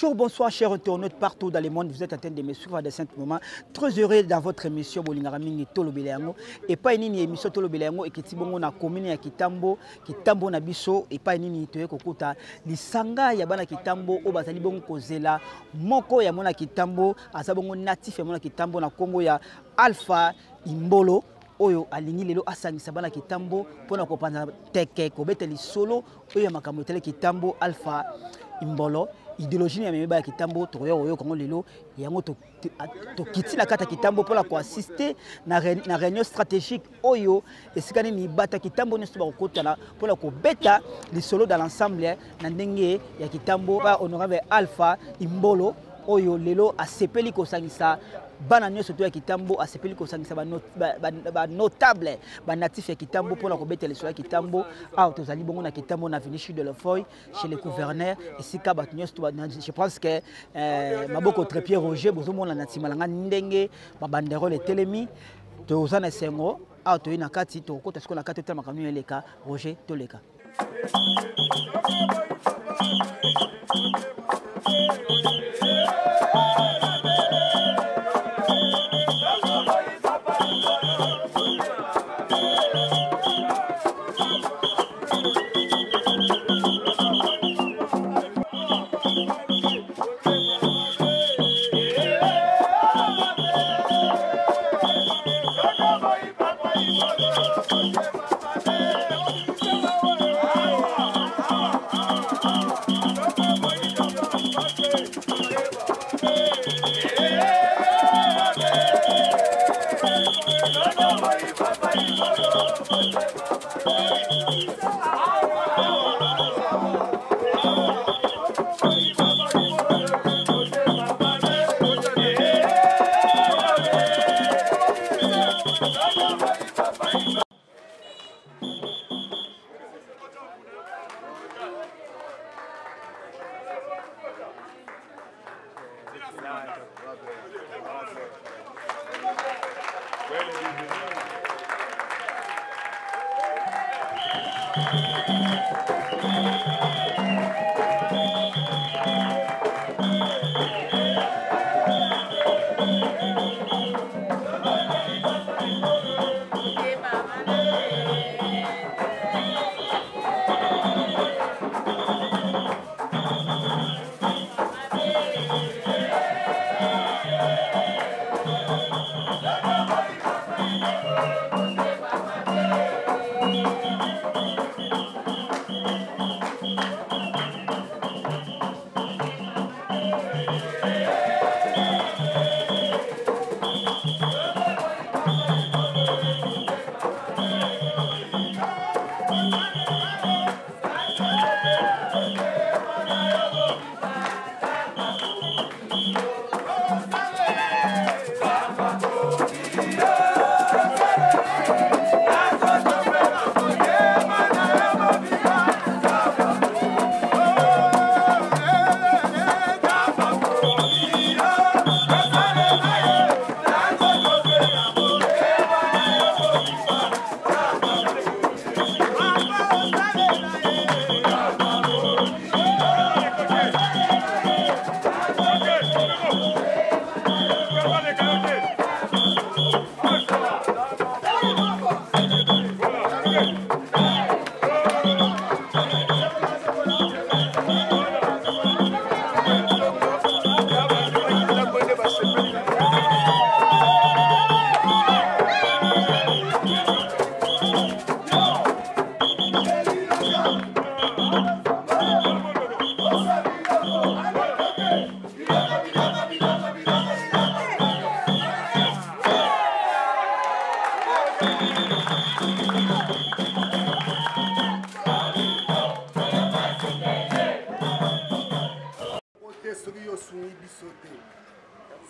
Bonjour, bonsoir chers internautes partout dans le monde. Vous êtes en train de me suivre à des simples moments. Très heureux dans votre émission Bolingaramingi Tolo Beleango. Et pas une émission Tolo Beleango et qui tibongo na commune ya Kitambo na biso et pas une toye kokuta lisanga ya bana Kitambo o bazali bongo kozela moko ya mona Kitambo azabongo natif ya mona Kitambo na Congo ya Alpha Imbolo. Oyo alingi lelo asangisa bana Kitambo pona kopanza teke kobeteli solo oyo makambo tele Kitambo Alpha Imbolo idéologie ya memeba ya Kitambo toyo oyo kongo lelo yango to kiti na kata Kitambo pona ko assister na réunion stratégique oyo esikani ni bata Kitambo ne soba kokotala pona ko beta li solo dans l'ensemble na ndenge ya Kitambo ba honorable Alpha Imbolo oyo lelo asepeli ko sangisa bana nyonso to ya Kitambo asepeli ko sangisa ba notable ba natif ya Kitambo pona ko betela so ya Kitambo a tozali bongo na Kitambo na Vinicius de la Foy chez le gouverneur et sika ba nyonso to je pense que maboko trépied Roger bozomona na timalanga ndenge ba banderole telemi tozana sengo a to ina kati to kota siko na kati to makamyo eleka Roger toleka.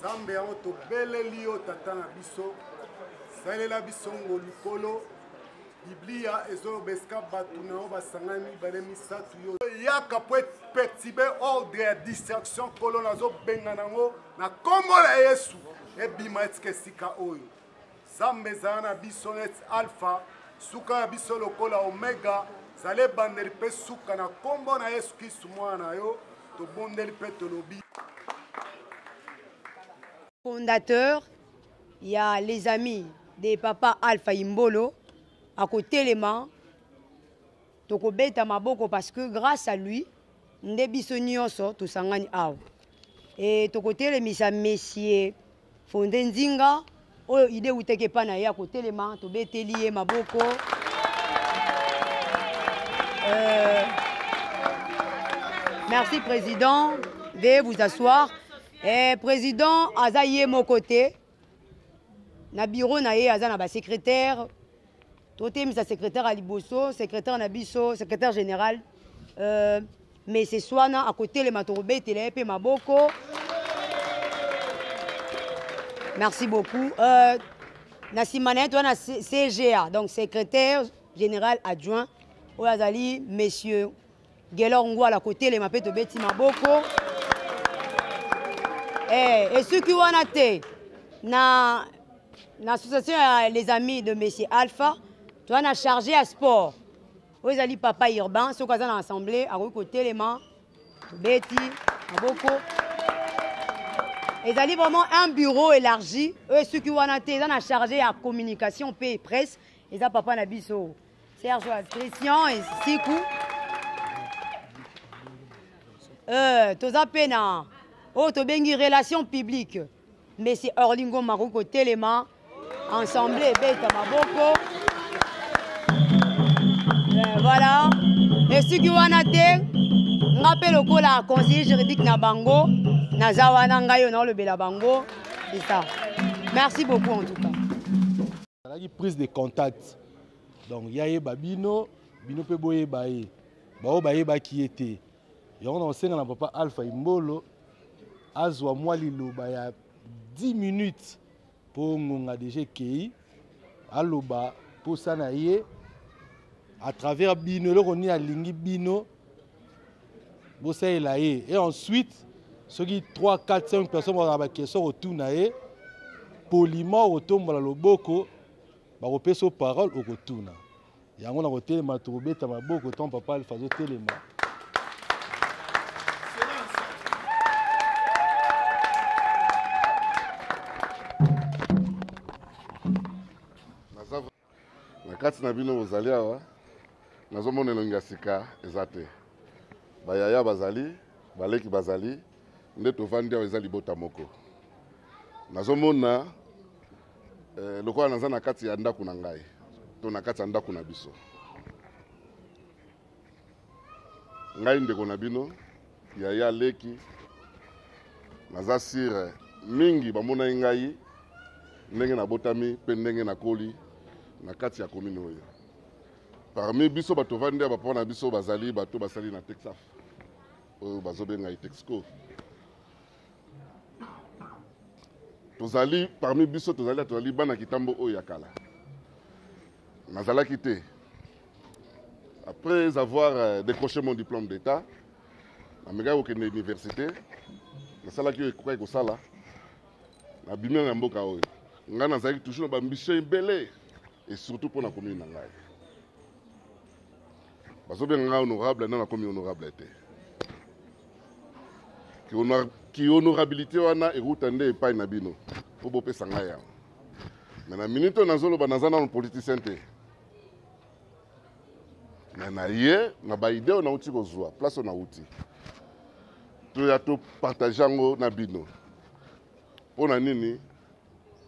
Zambe yango to beleli yo tata na biso salela bisongo likolo Biblia ezobeska batu na yo basangani bale misatu yo yaka po perturbe ordre ya distraction kolo nazobenga nango na kombo na Yesu ebima etike sika oyo Zambe ezala na biso neti Alpha suka na biso lokola Omega zale bandeli pe suka na kombo na Yesu Kristu mwana na yo to bondeli pe tolobi fondateurs, il y a les amis des papas Alpha Imbolo, à côté les mains, Tokobeta Maboko, parce que grâce à lui, Ndebiso Nyonso, Tosangani Aou. Et Tokoté les messieurs Fondenzinga, oh, idée où t'es pas naïe à côté les mains, Tobete lié Maboko. Merci, Président. Veuillez vous asseoir. Président, Azaye mon côté. Na bureau naïe, Azana ba secrétaire. Toté misa secrétaire à Liboso, secrétaire Nabiso, secrétaire général. Mais c'est Swana à côté les Matorobé, Télépe, Maboko. Merci beaucoup. Nassimanet, on a CGA, donc secrétaire général adjoint. Oazali, messieurs Gelor Ngwa à côté, les Mapé Tobeti Maboko. Et ceux qui ont été dans l'association les amis de messieurs Alpha, tu as chargé à sport. Oazali papa urbain, ceux qui sont dans l'assemblée, à côté les mains, Tobeti Maboko. Ils ont vraiment un bureau élargi. Eux, ceux qui ont été chargé à communication, paix et presse, ils ont papa Nabiso. Serge Christian et Sikou. Toza pena. Oh, to bengi relations publiques. Mais c'est Orlingo Maroko Téléma. Ensemble, Beta Maboko. Voilà. Et ceux qui ont été, on rappelle au la conseiller juridique Nabango. Nazawa Nangayo dans le Belabango. C'est ça. Merci beaucoup en tout cas. La prise de contact. Donc, il y a Babino, Bino Peboye Baye, Bao Baye qui était. Et on a enseigné à papa Alpha Imbolo, Azwa Mwalilo, il y a 10 minutes pour nous déjà Kei, Aloba, pour Sanaye, à travers Bino, on est à Lingi Bino, et ensuite, ceux qui 3, 4, 5 personnes qui sont autour de poliment, autour de l'oboko, barope so parole au retourna. Yango na côté matroubé ta maboko ton papa il faisait téléma. Na kati na bino ozali awa nazomona elongi sika ezate. Bayaya bazali, baleki bazali, nde tovandi awa ezali bota moko. Nazomona lokola naza na kati ya ndako na ngai to na kati ya ndako na biso ngai ndeko na bino yaya leki naza sire mingi bamona ngai ndenge na botami pe ndenge na koli na kati ya commune oyo parmi biso bato vandi ba na biso bazali bato basali na Texas oyo bazobenga Texco. Tozali parmi biso tozali bana kitambo oyo yakala. Nazala quitté. Après avoir décroché mon diplôme d'état, na mega au l'université, na sala ki ekoka ko sala. Na bimia na mboka oyo. Nga nazali toujours na ambition belé et surtout pour la commune na ngai. Bazobenga honorable na komi honorable été. Qui honorabilité wana erutande epai na bino po bopesa ngai ya mais na minute nazoloba nazana no politicien te na ye na ba idée na uti kozwa place na uti to ya to partager ngo na bino pona nini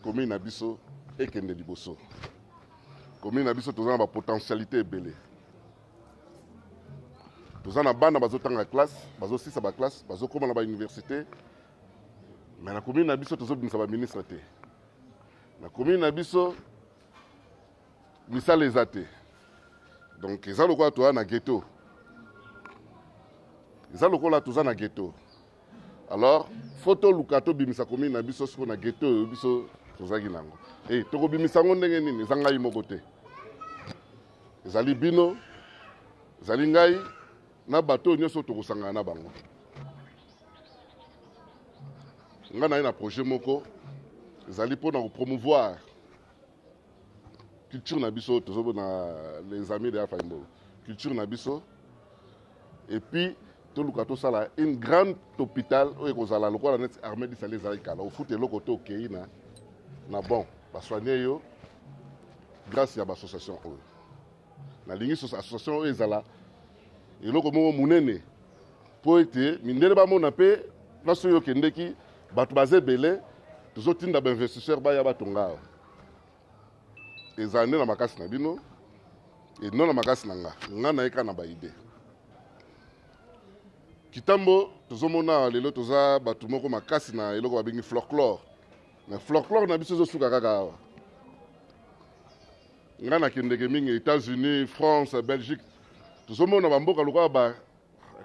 commune na biso ekende liboso commune na biso tozana ba potentialité ebele. Tous en bana bazotanga classe, bazosisa ba classe, bazokoma na ba université. Mais la commune na biso tozobimisa ba ministre te. La commune na biso misala ezate. Donc eza lokola toza na ghetto. Eza lokola toza na ghetto. Alors photo lukato bimisa commune na biso siko na ghetto biso tozaki nango. Eh toko bimisa ngo ndenge nini ezanga yi moko te. Ezali bino, ezali ngai na bateau nyonso tokosangana na bango. Nga na projet moko ezali mpona promouvoir culture na biso tozobona les amis de Alpha Imbolo culture na biso et puis toluka tosala une grande hôpital oyo kozala lokola neti armée d'Israël ezala ikala ofute eloko to okei na bon basoigne yo grâce ya bassociation oyo nalingi association oyo ezala eloko moko monene mpo ete mindele bamona mpe place oyo okendeki bato baza ebele tozotinda bainvestisseur baya batonga awa ezala nde na makasi na bino eno na makasi na nga nayeka na baide kitambo tozomona lelo toza bato moko makasi na eloko babengi folklore mais folklore na biso ezosuka kaka awa nga nakendeke mingi États-Unis, France, Belgique tozomona bamboka lokola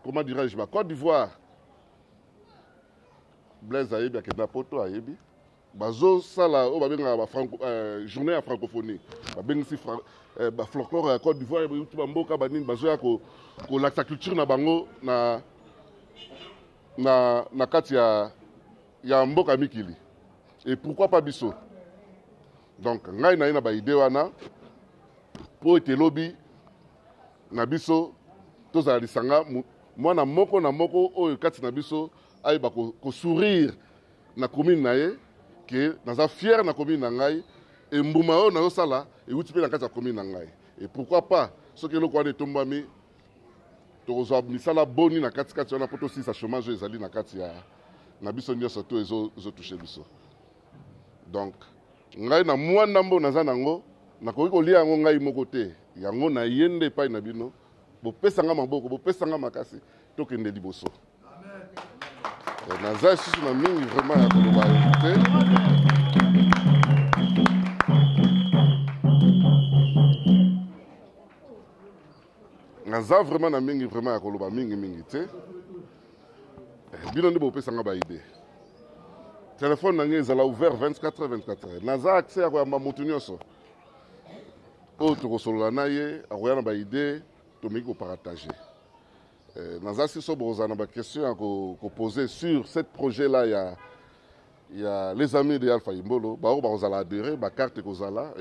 comment dirais-je ba Côte d'Ivoire Blaise ayebi akenda poto ayebi bazosala oyo babengaka journée ya francophonie babengisi folklore ya Côte d'Ivoire euti bamboka banini bazoya kolakisa culture na bango na kati ya mboka mikili et pourquoi pas biso donc ngai naye na baide wana po ete lobi na biso tozala lisanga mwana moko na moko oyo kati na biso ayeba kosourire na commune na ye ke naza fier na commune na ngai embuma oyo nazosala euti mpe na kati ya commune na ngai et pourquoi pas soki eloko wana etombami tokozwa misala boni na katikati wana mpo tosilisa chômage oyo ezali na kati na biso nyonso to ezotouche biso donc ngai na mwanda mbo naza nango nakoki kolia yango ngai moko te yango na ye nde epai na bino bopesanga maboko bopesanga makasi tokende liboso naza lisusu na mingi vraiment ya koloba te naza vraiment na mingi vraiment ya koloba mingi te bino nde bopesanga baide telefone na ngai ezala ouvert 24h naza accès ya koyamba motu nyonso oyo tokosolola na ye akoya na baide tomeki kopartage naza siso bokozala na baquestion ya kopose sur ce projet là ya les amis de Alpha Imbolo baoyo bakozala adhéré bakarte ekozala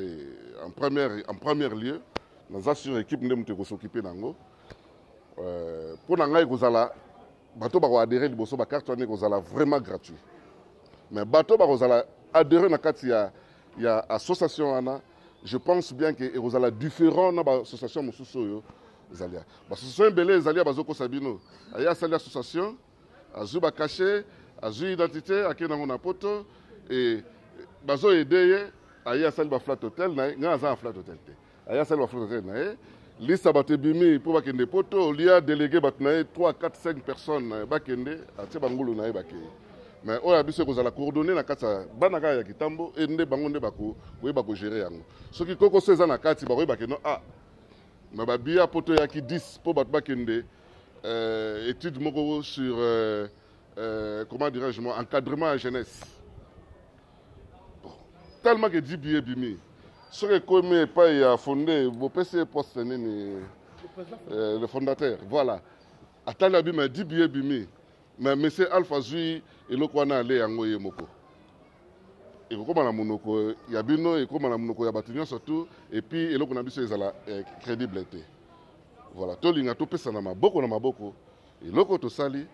en première lieu naza sur équipe nde moto ekosokipe nango mpo na ngai ekozala bato bakoadhéré liboso bakarte wana ekozala vraiment gratuit mais bato bakozala adhéré na kati ya association wana je pense bien que ekozala différent na bassociation mosusu oyo ezalia bassociation ebele ezalia bazokosa bino aye asali association azwi bacachet azwi identité akei nango na poto e bazoyede ye aye asali baflat hotel na ye ngai aza na flat hotel te aye asali baflat hotel na ye lista bato ebimi mpo bakende poto olia délégué bato na ye 3, 4, 5 personnes bakende atie bangulu na ye bakei mais oyo biso ekozala coordonné na kati ya bana kaka ya kitambo e nde bango nde bakoyeba kogere yango soki kokoso eza na kati bakoyeba keno me babia poto eyaki 10 mpo bato bakende étude moko sur comment dirais-je moi encadrement ya jeunesse tellement que 10 billets bimi soki ekomi epai ya fondé bopesi poste nini le fondateur voilà atali abima 10 billets bimi mais monsieur Alpha zwi eloko wana ale yango ye moko ekokoma na monoko ya bino ekokoma na monoko ya bato nyonso tu et puis eloko na biso ezala crédible te voilà tolinga topesa na maboko eloko tosali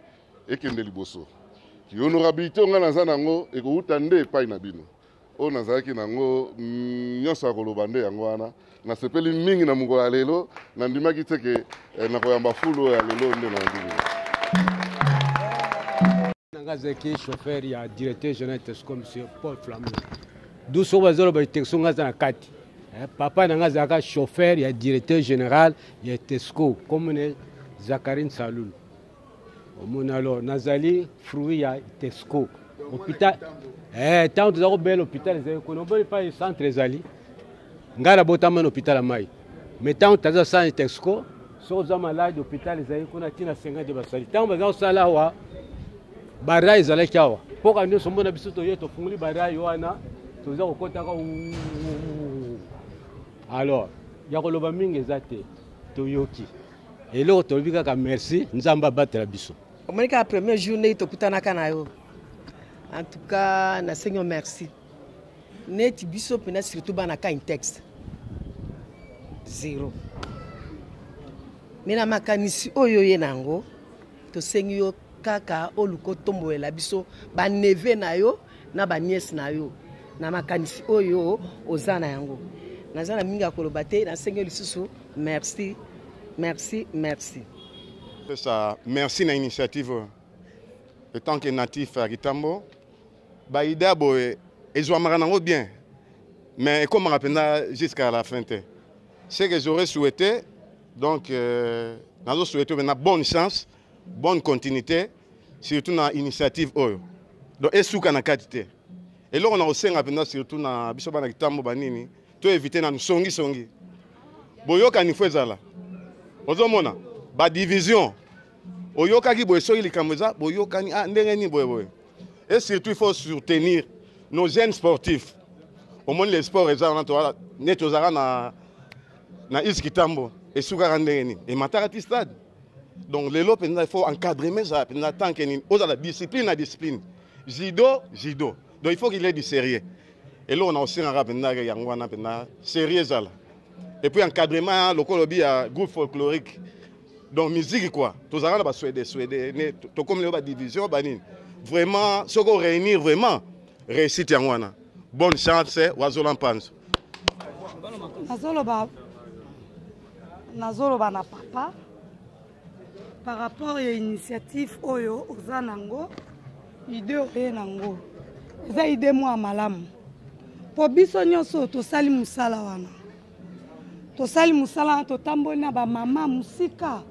ekende liboso ki honorabilité onga naza nango ekouta nde epai na bino oyo nazalaki nango nyonso ya koloba nde yango wana nasepeli mingi na mokolo ya lelo nandimaki te ke nakoyamba fulu ya lelo nde na ndimi Ngazaki chauffeur ya directeur général Tesco monsieur Paul Flamou. D'où so bazolo ba Tesco ngaza na kati. Papa na ngazaka chauffeur ya directeur général ya Tesco comme Zakarine Saloul. Omonalo nazali fruit ya Tesco. Hôpital tant de zako bel hôpital zé kono boli pa centre zali. Ngala botama na hôpital mai. Mais tant taza sa Tesco so za malade hôpital zé kuna tina 50 de basali. Tant bazao sala wa bara ezalaki awa mpo kandi nyonso mbona biso toye tofungoli bara wana toza kokotaka alors ya koloba mingi eza te toyoki eloko tolobi kaka merci nzambe abatela biso omoni kaka première journée tokutanaka na yo en tout cas nasengi yo merci neti biso mpena surtout bana ka intexte 0 me na makanisi oyo ye nango tosengi yo kaka oluko tombolela biso ba neve na yo na ba nièce na yo na makanisi oyo ozana yango nazana mingi akoloba te nasengi lisusu merci merci merci. C'est ça, merci na initiative en tant que natif à Kitambo ba idée boy ezwamaka nango bien mais comme rappelle jusqu'à la fin te ce que j'aurais souhaité donc nazo souhaité une bonne chance bonne continuité surtout na initiative oyo donc esuka na qualité et là on a aussi rapidement surtout na biso bana Kitambo banini to éviter na songi boyoka ni fezala ozomona ba division oyoka ki boy soki likamboza boyoka ni ndenge ni boy et surtout il faut soutenir nos jeunes sportifs au moins les sports ezala na netozara na is Kitambo esuka ndenge ni et matarati stade donc les lots il faut encadrer mais ça tant que ni oza la discipline judo donc il faut qu'il ait du sérieux et là on a aussi un rapidement yangwana pena sérieux ça et puis encadrement local lobby à groupe folklorique donc musique quoi tozara na ba suédois to comme les division banine vraiment ce qu'on réunir vraiment réussite yangwana bonne chance wazola mpanzo nazoloba na papa par rapport à l'initiative oyo ozanango idée oyo nango eza idée mwa malamu po biso nyonso tosali musala wana totamboli na ba mama musika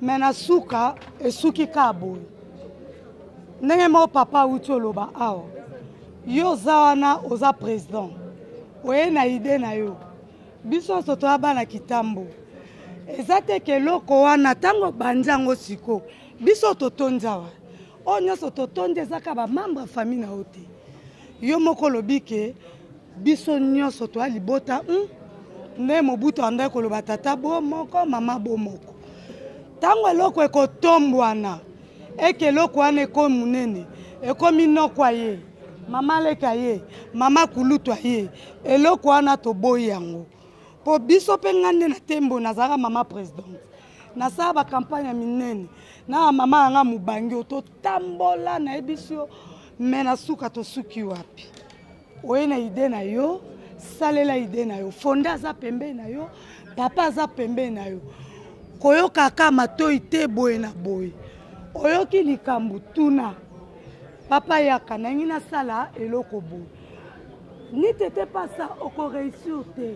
me na suka esuki ka boye ndenge mo papa uti oloba awa yo oza wana oza président oye na idée na yo biso nyonso toya bana Kitambo eza te ke eloko wana ntango bandi yango siko biso totondi awa oyo nyonso totondi ezaka bamembre ya famille na yo te yo moko olobi ke biso nyonso toya libota nde Mobutu andai koloba tata bo moko mama bo moko ntango eloko ekotombwana eke eloko wana ekomi munene ekomi nokwa ye mama leka ye mama kulutwa ye eloko wana toboyi yango po biso pe ngande na tembo nazaka mama présidente nasala ba campagne ya minene na mama anga mubangi totambola na ebiso me na suka tosuki wapi oye na idée na yo salela idée na yo fonda za pembe na yo papa za pembe na yo koyoka kama toi te boye na boye oyoki likambo tuna papa yaka nangi na sala eloko boye ni tete pas ça oko réussir te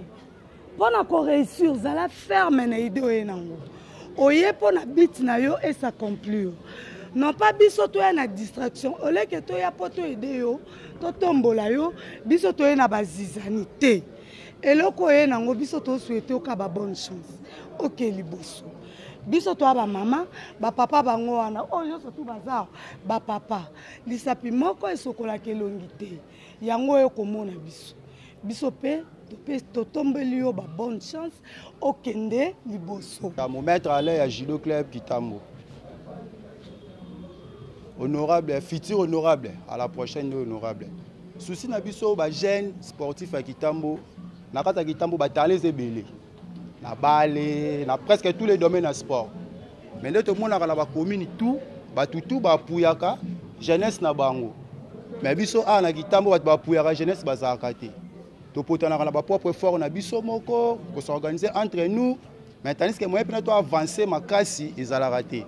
pona ko réussir zala ferme na idée oyo nango oye pona bit na yo et s'accomplir non pas biso to ya na distraction oleke to ya poto aider yo to tombola yo biso to ya na bazizani te eloko oyo nango biso to souhaiter oka ba bonne chance OK liboso biso to ba mama ba papa bango wana oyo so to bazao ba papa lisapi moko esokola kelongi te yango oyo komona biso pe totombeli yo ba bonne chance okende liboso mon maître allait à judo club Kitambo honorable futur honorable à la prochaine honorable souci na biso ba jeune sportif à Kitambo na kata Kitambo ba talents ebele na balé na presque tous les domaines de sport mais là tout le monde a la commune tout ba tutu ba puyaka jeunesse na bango mais biso a na Kitambo ba puyaka jeunesse ba zakate to potana na ba propre fort na biso moko ko s'organiser entre nous mais tandis que moi peut to avancer makasi ezala raté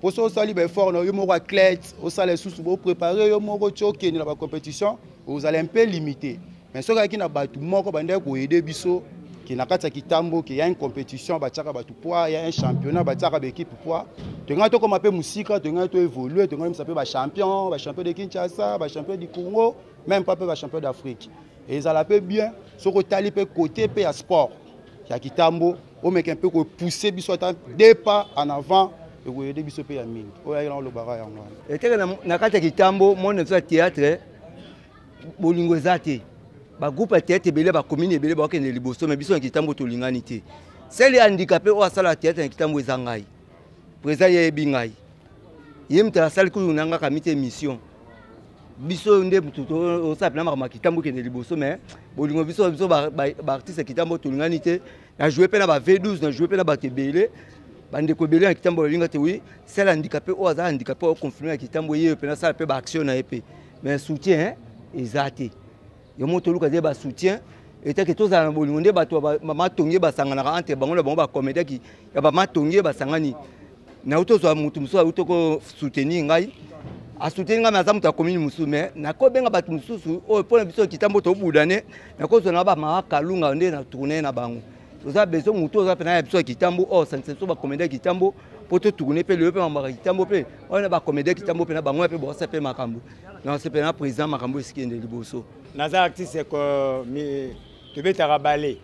pour ça sali ba fort na yo moko athlète au sale sous pour préparer yo moko choke na ba compétition vous allez un peu limiter mais ce qui na ba tout moko bande ko aider biso qui na kata Kitambo qui y a une compétition ba tchaka ba tout poids il y a un championnat ba tchaka ba équipe poids to ngato comme appel musika to ngato évoluer to ngato s'appelle ba champion de Kinshasa ba champion du Congo même pas ba champion d'Afrique et ils allaient bien ce côté côté à sport il y a Kitambo on met un peu pousser biso deux pas en avant et vous aider biso pe ya mine o ya le bara ya ngwana et teke na kata Kitambo mon théâtre bolingo zate ba groupe théâtre belé ba commune belé ba kende liboso mais biso na Kitambo to lingani te c'est les handicapés o sala théâtre na Kitambo ezangai président ye bingai yemta sala ku nanga kamite mission biso nde o sapela ma Kitambo kende liboso mais bolingo biso ba artiste Kitambo to lingani te na jouer pe na ba V12 na jouer pe na ba tebele bande ko belé kitambo linga te oui c'est handicapé o aza handicapé o confirmer kitambo yé pe na ça pe ba action na épée mais soutien ezati yo moto luka de ba soutien et que tous en bolingo nde bato mama tongier ba sangana entre bango na bango ba comédie ki ya ba matongier ba sangani na uto zo mutu muso uto ko soutenir ngai a soutenir ngai mazamu ta commune musu mais na ko benga bato mususu o pona biso kitambo to budane na ko zo na ba maka lunga nde na tourner na bango toza besoin mutu oza pena biso kitambo o sanse so ba comédie kitambo poto tourner pe le pe mama kitambo pe on ba comédie kitambo pe na bango pe bo sa pe makambo na c'est pe na président makambo iskende liboso naza artiste ko mi tobetaka bale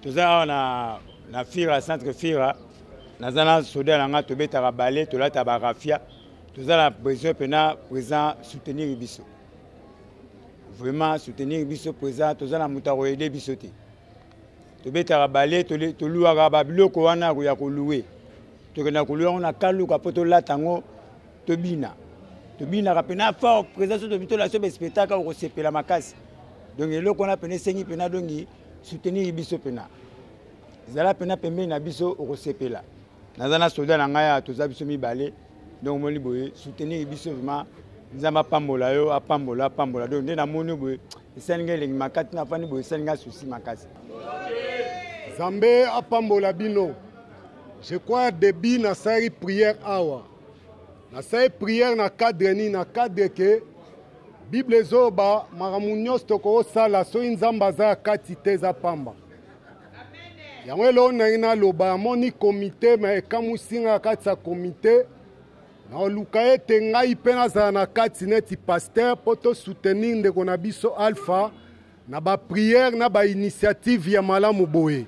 toza na fira centre fira naza na soda nanga tobetaka bale tolata barafia toza na besoin pena présent soutenir biso vraiment soutenir biso présent toza na mutako aider biso te tobetaka bale toluaka babiloko wana ya koluwe tokenda koluwa na kaluka po tolata ngo tobina pena fort présent so tobito la so be spectacle ko sepela makasi donc eloko na pena sengi pena dongi soutenir biso pena zala pena pembe na biso ko sepela nazana soda na ngaya toza biso mibale donc moli boye soutenir biso vraiment nzamba pambola yo apambola donc nde na moni boye esenga elengi makati na fani boye esenga souci makasi Zambé apambola bino. Je crois début na sari prière awa. Na sari prière na cadre ni na cadre ke Bible zoba maramunios toko sala so nzamba za kati teza pamba. Yango lo na ina loba moni comité mais kamusinga kati sa comité na lukaye tenga ipena za na kati neti pasteur poto soutenir ndeko na biso Alpha na ba prière na ba initiative ya malamu boye.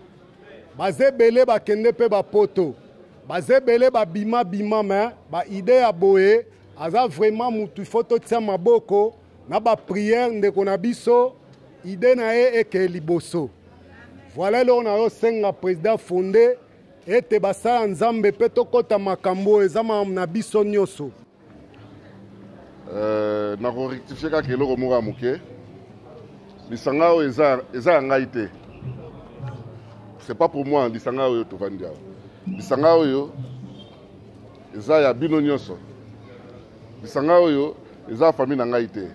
Bazebele bakende pe ba poto. Bazebele ba bima mais ba idée ya boye aza vraiment mutu photo tia maboko na ba prière ndeko na biso idée na eke liboso. Voilà là on a senga président fondé ete basa nzambe pe tokota makambo ezama na biso nyoso. Na ko rectifier ka keloko moka muke. Lisanga o eza ngaite. C'est pas pour moi lisanga oyo to vandia. Lisanga oyo eza ya bino nyoso. Lisanga oyo eza famille na ngaite.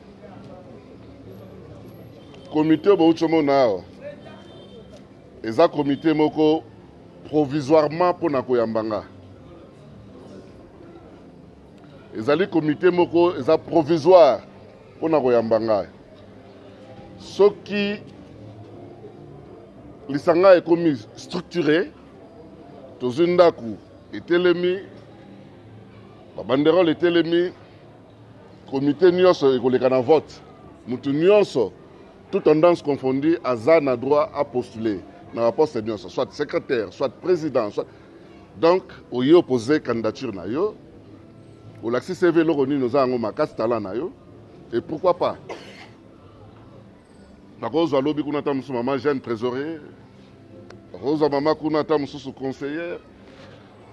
Comité bo uchomo nao. Eza comité moko provisoirement pour na koyambanga. Ezali comité moko eza provisoire pour na koyambanga. Soki lisanga est comme structuré, tozundaku etelemi, banderole etelemi, comité nyonso ekoleka na vote. Mutu nyonso, toute tendance confondue, aza na droit à postuler. Na rapport nyonso, soit secrétaire, soit président, soit... Donc, au y opposé candidature na yo, au laxi CV loroni nous a un makas talent na yo, et pourquoi pas? Rose à l'obi kunata musu maman jeune trésorier. Rose à maman kunata musu conseillère.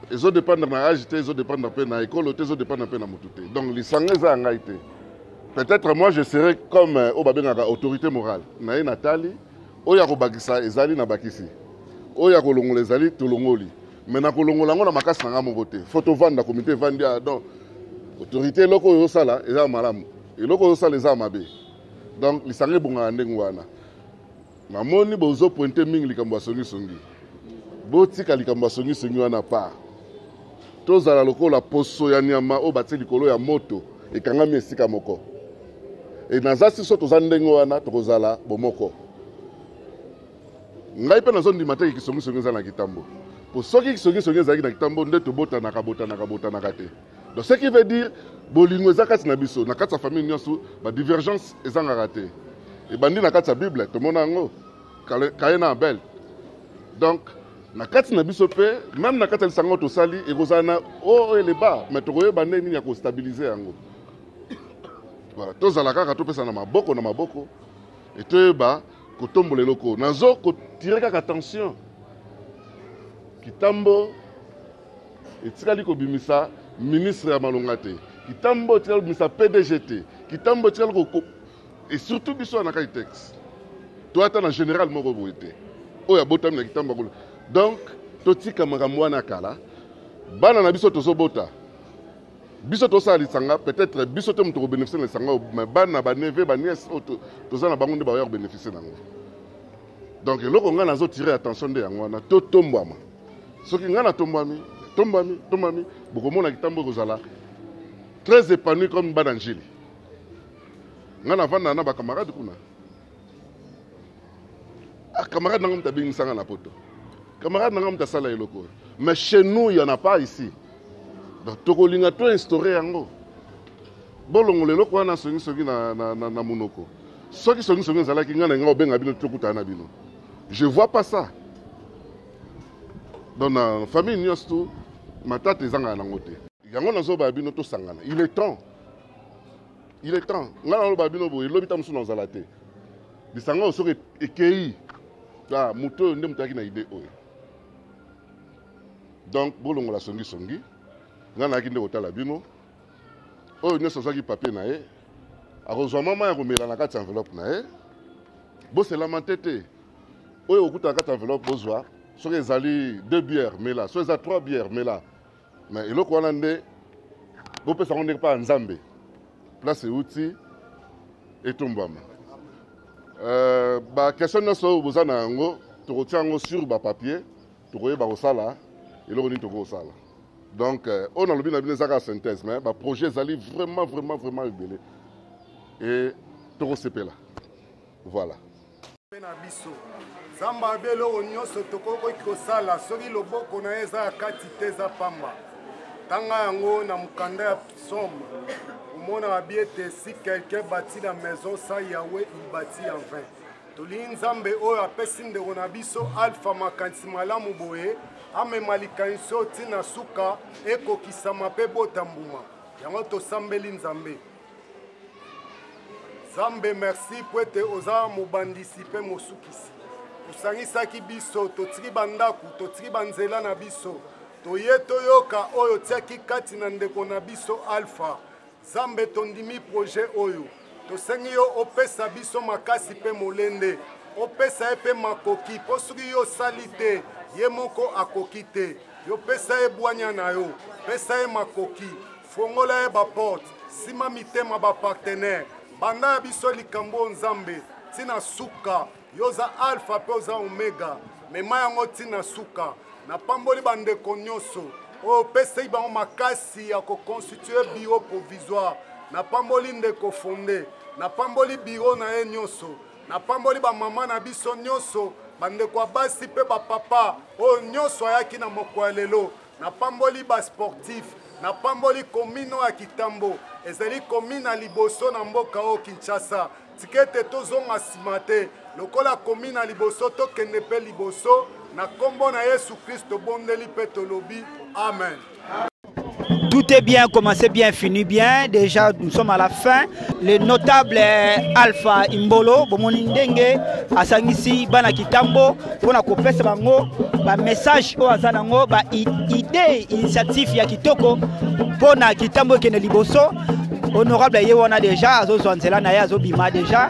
Ils ont dépendre na âge, ils ont dépendre peu na école, ils ont dépendre peu na mutute. Donc les sangeza angaité. Peut-être moi je serais comme obabenga autorité morale. Na Nathalie, oya ko bakisa ezali na bakisi. Oya ko longola ezali to longoli. Mais na ko longola ngo na makasa nga mokote. Photo vanda comité vandia donc autorité loko yo sala eza malamu. Et loko yo sala eza mabe. Donc, les sangs bonga ndengwana. Mamoni bozo pointé mingi likambo songi songi. Botika likambo songi songi wana pa. Tozala lokola poso ya nyama o bati likolo ya moto e kangami esika moko. E nazasi so tozala ndengwana tokozala bomoko. Ngai pe nazo ndimata ki songi songi za na kitambo. Po soki ki songi songi za na kitambo nde to bota na kate. Donc ce qui veut dire bolingo ezakati na biso na kati sa famille nyonso ba divergence ezanga raté et bandi na kati sa bible to mona ngo Caïn et Abel. Donc na kati na biso pe même na kati ya sango to sali e kozana o ele ba mais to koyeba nini ya ko stabiliser yango. Voilà, to zala kaka to pesa na maboko et to ba ko tombola loko nazo ko tirer kaka attention kitambo etikali ko bimisa ministre ya malongate kitambo tikal misa PDGT kitambo tikal ko et surtout biso na kai texte to ata na général moko boité oya botam na kitambo donc totika makambo wana kala bana na biso tozobota biso tosala lisanga peut-être biso te moto kobénéficie na lisanga mais bana baneve baniese toza na bango nde baoya kobénéficie nango donc eloko ngai nazotire attention nde yango wana totombwama soki ngai natombwami bokomona kitambo ekozala très épanoui comme bana njili ngai navanda na bacamarade kuna camarade nango moto abingisanga na poto camarade nango moto asala eloko mais chez nous il y en a pas ici donc tokolinga to instauré yango bolongo leloko wana songi na munoko soki songi ezalaki ngai na ngai obenga bino tokutana na bino je vois pas ça donc na famille nyonso tu matata ezanga nango te yango nazoba bino tosangana il est temps ngai naloba bino boye elobi ta mosusu nazala te lisanga soki ekei moto oyo nde moto ayaki na ide oyo donc bolongola songi ngai nayaki nde kotala bino oyo nyonso azwaki papier na ye akozwa mama ya komela na kati ya enveloppe na ye boselama te te oyo okuta na kati ya enveloppe bozwa soki ezali 2 bières mela soki eza 3 bières mela mais eloko wana nde bopesa yango ndenge mpa ya nzambe place euti etombwama baquestion nyonso oyo boza na yango tokotia yango sur bapapier tokoyeba kosala eloko nini tokosala donc oyo nalobi na bino ezaka synthèse mais baprojet ezali vraiment ebele e tokosepela voilà na biso zamba abe eloko nyonso tokoki kosala soki loboko na ye eza ya kati te eza pamba tanga yango na mokanda ya somme omonaka bi ete si quelqu'un bâti na maison sa yawe il bâti en vain tolingi nzambe oyo apesi ndeko na biso alpha makanisi malamu boye amema likanisi oyo ntina suka ekokisama mpe bota mbuma yango tosambeli nzambe Zambe merci po ete oza mobandisi mpe mosukisi osangisaki biso totiki bandaku totiki banzela na biso toye toyoka oyo tiaki kati na ndeko na biso alpha Zambe tondimi projet oyo tosengi yo opesa biso makasi mpe molende opesa ye mpe makoki mpo soki yo osali te ye moko akoki te yo pesa ye bwanya na yo pesa ye makoki fongola ye baporte sima mitema bapartenaire banda ya biso likambo nzambe tina suka yoza alpha pe oza omega mema yango tina suka na pamboli bandeko nyonso oyo opesei bango makasi ya koconstitue biro provisoire na pamboli ndeko fonde na pamboli biro na ye nyonso na pamboli bamama na biso nyonso bandeko ya basi mpe bapapa oyo nyonso ayaki na moko ya lelo na pamboli basportif na pamboli komino ya Kitambo ezali komina liboso na mboka o Kinshasa tikete tozonga nsima te lokola komina liboso tokende mpe liboso na kombo na Yesu Kristo bondeli mpe tolobi amen. Tout est bien, commencé bien, fini bien. Déjà, nous sommes à la fin. Le notable Alpha Imbolo, Bomonindenge, Asangisi, Bana Kitambo, pour la copesse bango, ba message au Azanango, ba idée, initiative ya Kitoko, pour na Kitambo Kene Liboso. Honorable Yewana déjà, Azo Zwanzela na Azo Bima déjà.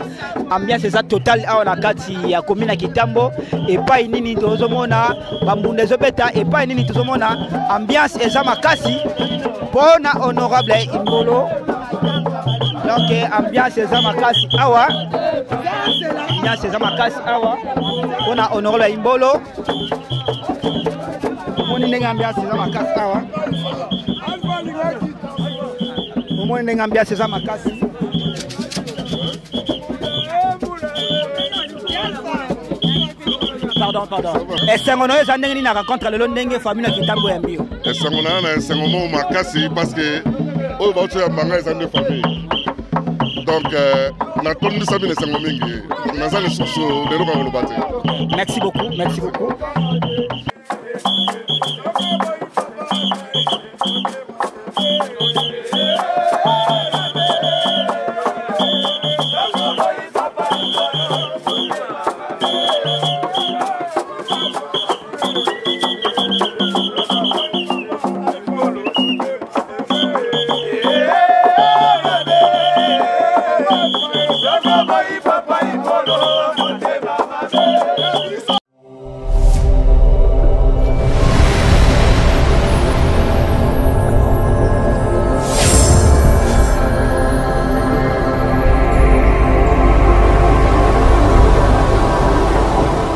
Ambiance ça total à on a kati ya commune Kitambo et pas inini tozomona bambunde zobeta et pas inini tozomona ambiance eza makasi pona honorable Imbolo. Donc ambiance eza makasi awa. Ambiance eza makasi awa. Pona honorable Imbolo. Moni nenga ambiance eza makasi awa. Moni nenga ambiance eza makasi. Pardon. Esengo noyo za ndenge na rencontre le ndenge famille Kitambo ya mbio. Esengo na esengo mo makasi parce que o ba oto ya manga ezande famille. Donc na tondi sabine esengo mingi. Na za le soso de roba lo bate. Merci beaucoup.